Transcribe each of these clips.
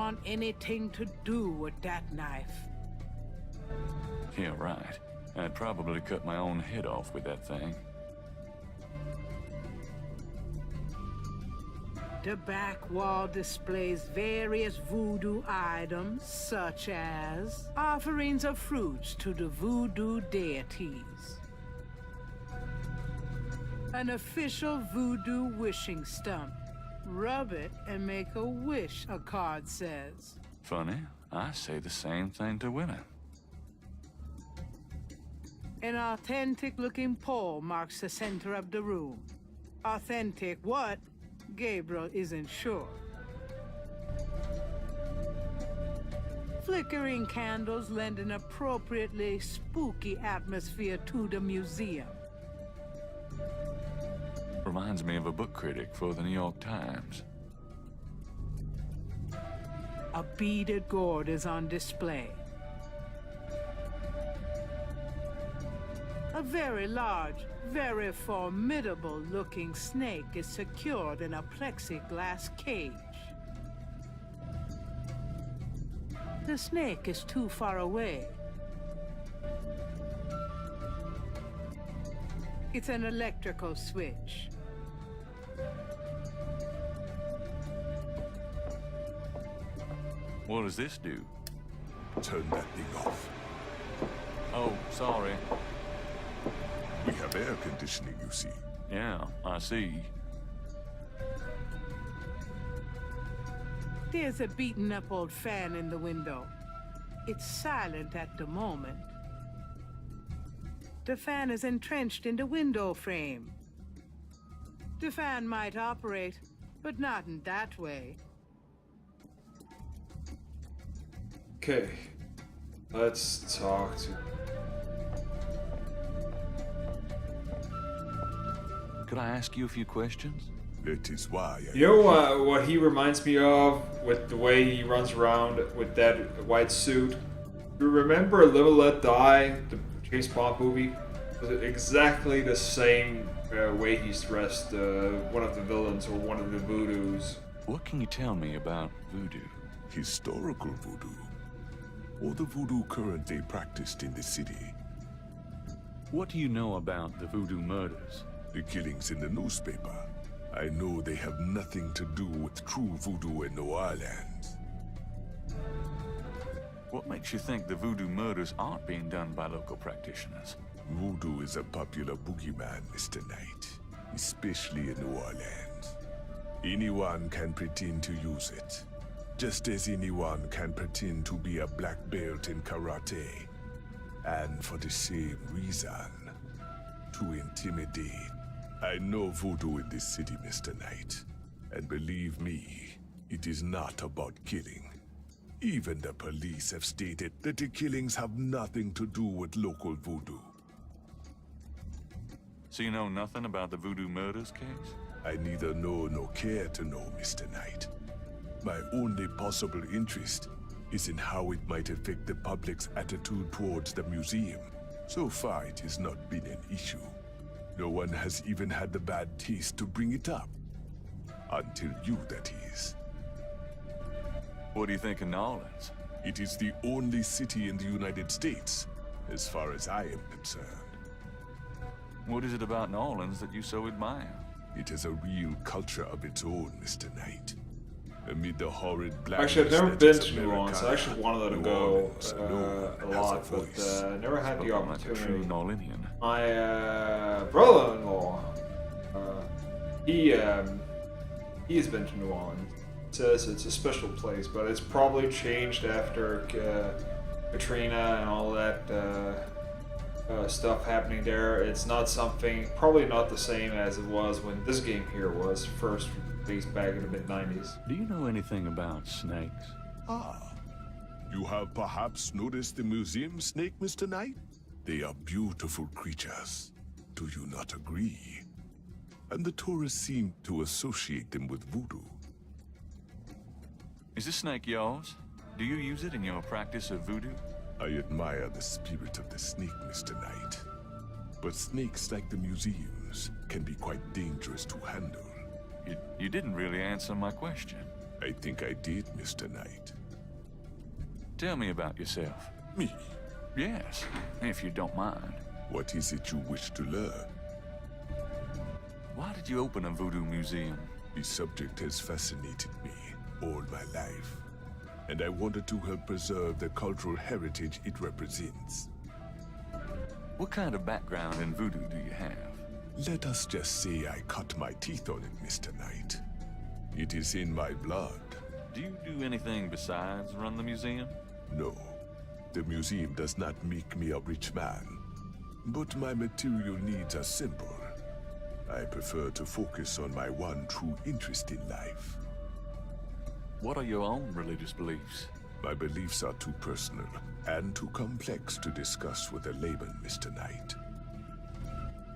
want anything to do with that knife. Yeah, right. I'd probably cut my own head off with that thing. The back wall displays various voodoo items, such as offerings of fruits to the voodoo deities. An official voodoo wishing stump. Rub it and make a wish, a card says. Funny, I say the same thing to women. An authentic-looking pole marks the center of the room. Authentic what? Gabriel isn't sure. Flickering candles lend an appropriately spooky atmosphere to the museum. Reminds me of a book critic for the New York Times. A beaded gourd is on display. A very large, very formidable-looking snake is secured in a plexiglass cage. The snake is too far away. It's an electrical switch. What does this do? Turn that thing off. Oh, sorry. We have air conditioning, you see. Yeah, I see. There's a beaten-up old fan in the window. It's silent at the moment. The fan is entrenched in the window frame. The fan might operate, but not in that way. Okay, let's talk to... Could I ask you a few questions? That is why I... You know what he reminds me of with the way he runs around with that white suit? You remember Live and Let Die, the James Bond movie? Was it exactly the same way he's dressed, one of the villains or one of the voodoos? What can you tell me about voodoo? Historical voodoo. Or the voodoo currently practiced in the city. What do you know about the voodoo murders? The killings in the newspaper. I know they have nothing to do with true voodoo in New Orleans. What makes you think the voodoo murders aren't being done by local practitioners? Voodoo is a popular boogeyman, Mr. Knight, especially in New Orleans. Anyone can pretend to use it, just as anyone can pretend to be a black belt in karate. And for the same reason, to intimidate. I know voodoo in this city, Mr. Knight. And believe me, it is not about killing. Even the police have stated that the killings have nothing to do with local voodoo. So you know nothing about the voodoo murders case? I neither know nor care to know, Mr. Knight. My only possible interest is in how it might affect the public's attitude towards the museum. So far, it has not been an issue. No one has even had the bad taste to bring it up. Until you, that is. What do you think of New Orleans? It is the only city in the United States, as far as I am concerned. What is it about New Orleans that you so admire? It has a real culture of its own, Mr. Knight. Amid the horrid black. Actually, I've never been to New Orleans. I actually wanted to go a lot, but never had the Like a true opportunity. New Orleanian. My brother-in-law, he's been to New Orleans. Says it's a special place, but it's probably changed after Katrina and all that stuff happening there. It's not something, probably not the same as it was when this game here was first released back in the mid-90s. Do you know anything about snakes? Ah, you have perhaps noticed the museum snake, Mr. Knight? They are beautiful creatures. Do you not agree? And the tourists seem to associate them with voodoo. Is this snake yours? Do you use it in your practice of voodoo? I admire the spirit of the snake, Mr. Knight. But snakes like the museums can be quite dangerous to handle. You didn't really answer my question. I think I did, Mr. Knight. Tell me about yourself. Me? Yes, if you don't mind. What is it you wish to learn? Why did you open a voodoo museum? The subject has fascinated me all my life, and I wanted to help preserve the cultural heritage it represents. What kind of background in voodoo do you have? Let us just say I cut my teeth on it, Mr. Knight. It is in my blood. Do you do anything besides run the museum? No, the museum does not make me a rich man, but my material needs are simple. I prefer to focus on my one true interest in life. What are your own religious beliefs? My beliefs are too personal and too complex to discuss with a layman, Mr. Knight.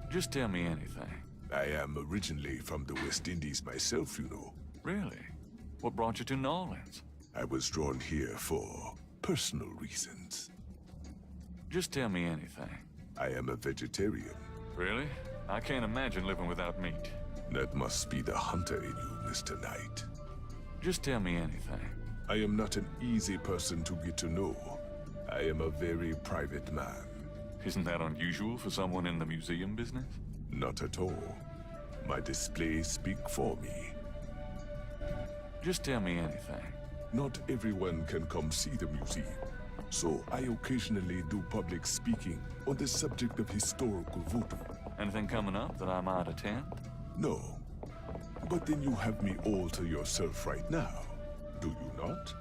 Just tell me anything. I am originally from the West Indies myself, you know. Really? What brought you to New Orleans? I was drawn here for personal reasons. Just tell me anything. I am a vegetarian. Really? I can't imagine living without meat. That must be the hunter in you, Mr. Knight. Just tell me anything. I am not an easy person to get to know. I am a very private man. Isn't that unusual for someone in the museum business? Not at all. My displays speak for me. Just tell me anything. Not everyone can come see the museum, so I occasionally do public speaking on the subject of historical voodoo. Anything coming up that I might attend? No, but then you have me all to yourself right now, do you not?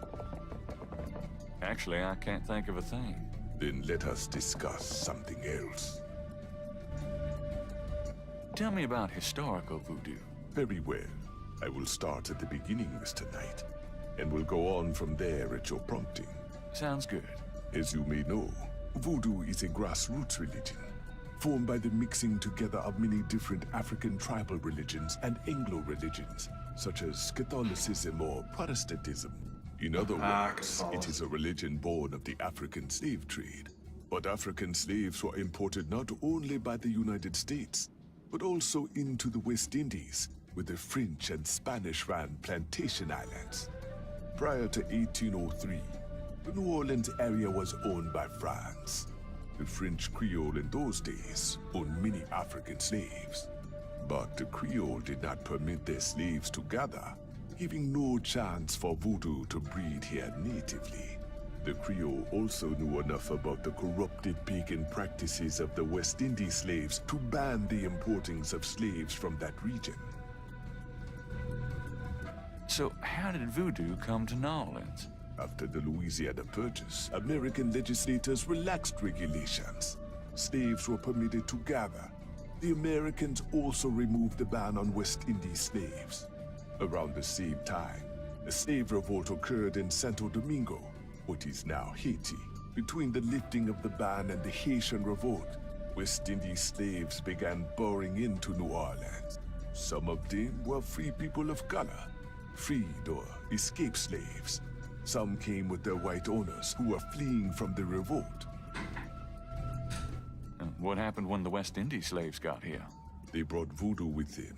Actually, I can't think of a thing. Then let us discuss something else. Tell me about historical voodoo. Very well. I will start at the beginning, Mr. Knight, and will go on from there at your prompting. Sounds good. As you may know, voodoo is a grassroots religion, formed by the mixing together of many different African tribal religions and Anglo-religions, such as Catholicism or Protestantism. In other words, it is a religion born of the African slave trade. But African slaves were imported not only by the United States, but also into the West Indies, where the French and Spanish ran plantation islands. Prior to 1803, the New Orleans area was owned by France. The French Creole in those days owned many African slaves. But the Creole did not permit their slaves to gather, giving no chance for voodoo to breed here natively. The Creole also knew enough about the corrupted pagan practices of the West Indies slaves to ban the importings of slaves from that region. So how did voodoo come to New Orleans? After the Louisiana Purchase, American legislators relaxed regulations. Slaves were permitted to gather. The Americans also removed the ban on West Indies slaves. Around the same time, a slave revolt occurred in Santo Domingo, what is now Haiti. Between the lifting of the ban and the Haitian Revolt, West Indies slaves began pouring into New Orleans. Some of them were free people of color, freed or escaped slaves. Some came with their white owners who were fleeing from the revolt. What happened when the West Indies slaves got here? They brought voodoo with them.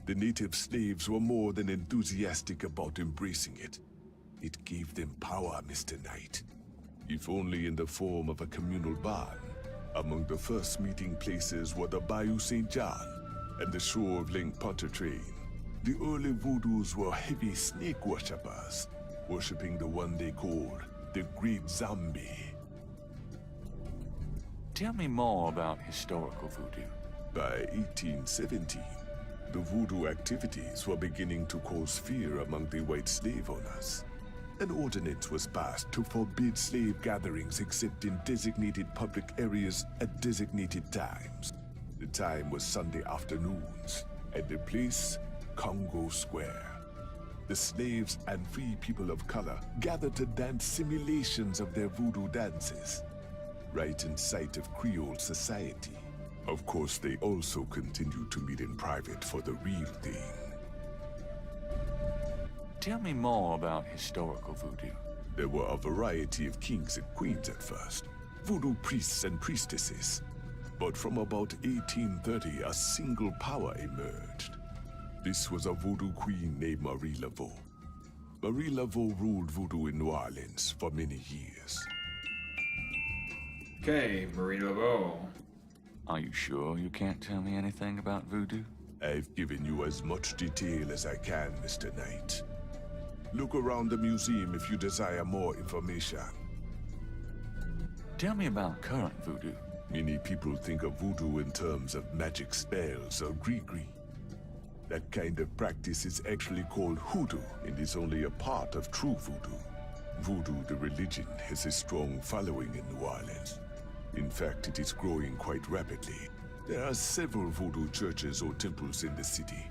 The native slaves were more than enthusiastic about embracing it. It gave them power, Mr. Knight. If only in the form of a communal barn. Among the first meeting places were the Bayou St. John and the shore of Lake Pontchartrain. The early voodoos were heavy snake worshippers, worshipping the one they called the Great Zombie. Tell me more about historical voodoo. By 1817, the voodoo activities were beginning to cause fear among the white slave owners. An ordinance was passed to forbid slave gatherings except in designated public areas at designated times. The time was Sunday afternoons, and the place, Congo Square. The slaves and free people of color gathered to dance simulations of their voodoo dances, right in sight of Creole society. Of course, they also continued to meet in private for the real thing. Tell me more about historical voodoo. There were a variety of kings and queens at first, voodoo priests and priestesses. But from about 1830, a single power emerged. This was a voodoo queen named Marie Laveau. Marie Laveau ruled voodoo in New Orleans for many years. Okay, Marie Laveau. Are you sure you can't tell me anything about voodoo? I've given you as much detail as I can, Mr. Knight. Look around the museum if you desire more information. Tell me about current voodoo. Many people think of voodoo in terms of magic spells or gree-gree. That kind of practice is actually called hoodoo and is only a part of true voodoo. Voodoo, the religion, has a strong following in New Orleans. In fact, it is growing quite rapidly. There are several voodoo churches or temples in the city,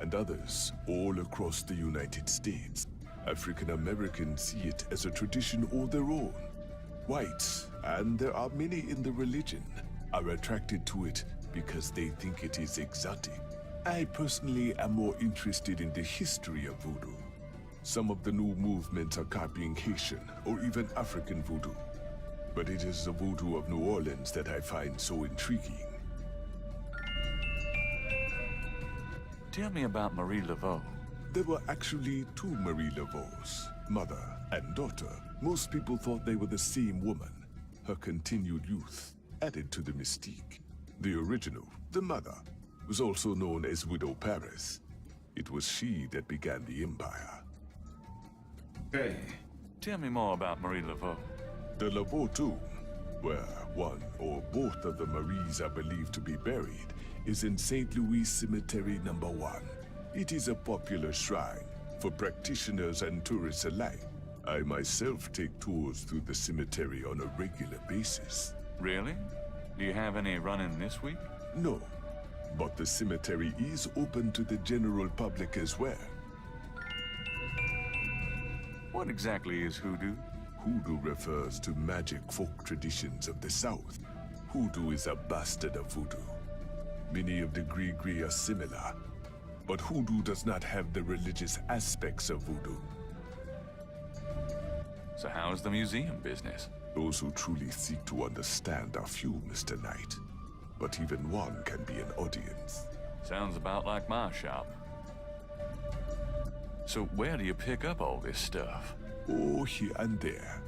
and others all across the United States. African Americans see it as a tradition all their own. Whites, and there are many in the religion, are attracted to it because they think it is exotic. I personally am more interested in the history of voodoo. Some of the new movements are copying Haitian or even African voodoo. But it is the voodoo of New Orleans that I find so intriguing. Tell me about Marie Laveau. There were actually two Marie Laveaux, mother and daughter. Most people thought they were the same woman. Her continued youth added to the mystique. The original, the mother, was also known as Widow Paris. It was she that began the empire. Okay. Tell me more about Marie Laveau. The Laveau tomb, where one or both of the Maries are believed to be buried, is in St. Louis Cemetery No. 1. It is a popular shrine for practitioners and tourists alike. I myself take tours through the cemetery on a regular basis. Really? Do you have any running this week? No, but the cemetery is open to the general public as well. What exactly is hoodoo? Hoodoo refers to magic folk traditions of the South. Hoodoo is a bastard of voodoo. Many of the gree-gree are similar, but hoodoo does not have the religious aspects of voodoo. So how's the museum business? Those who truly seek to understand are few, Mr. Knight. But even one can be an audience. Sounds about like my shop. So where do you pick up all this stuff? Oh, here and there.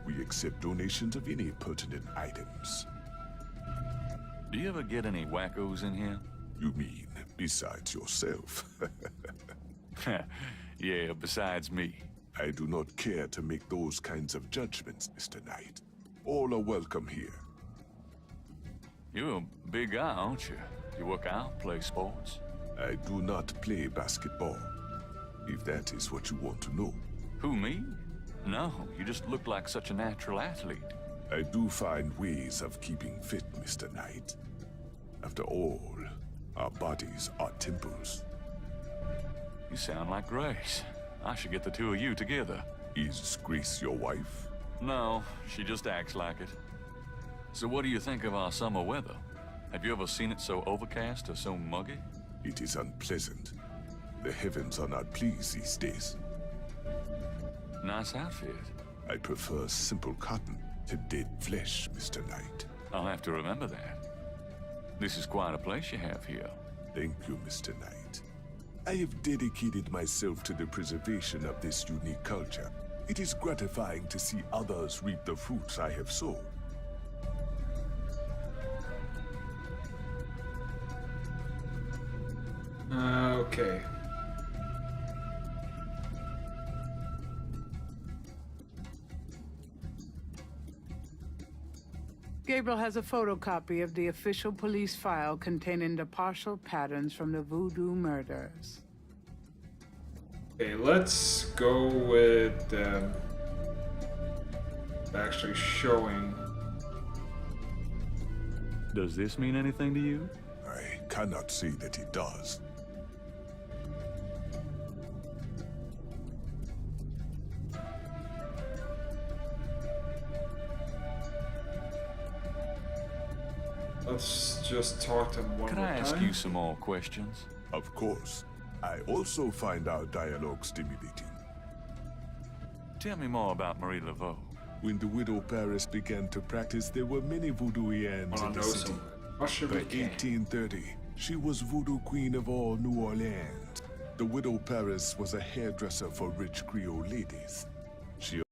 We accept donations of any pertinent items. Do you ever get any wackos in here? You mean, besides yourself? Yeah, besides me. I do not care to make those kinds of judgments, Mr. Knight. All are welcome here. You're a big guy, aren't you? You work out, play sports? I do not play basketball, if that is what you want to know. Who, me? No, you just look like such a natural athlete. I do find ways of keeping fit, Mr. Knight. After all, our bodies are temples. You sound like Grace. I should get the two of you together. Is Grace your wife? No, she just acts like it. So what do you think of our summer weather? Have you ever seen it so overcast or so muggy? It is unpleasant. The heavens are not pleased these days. Nice outfit. I prefer simple cotton to dead flesh, Mr. Knight. I'll have to remember that. This is quite a place you have here. Thank you, Mr. Knight. I have dedicated myself to the preservation of this unique culture. It is gratifying to see others reap the fruits I have sown. Okay. Gabriel has a photocopy of the official police file containing the partial patterns from the voodoo murders. Okay, let's go with actually showing. Does this mean anything to you? I cannot say that it does. Let's just talk to him one Can more I time. ask you some more questions? Of course. I also find our dialogue stimulating. Tell me more about Marie Laveau. When the widow Paris began to practice, there were many voodooians Wanna in the know city. some? What should By we can? 1830, she was voodoo queen of all New Orleans. The widow Paris was a hairdresser for rich Creole ladies. She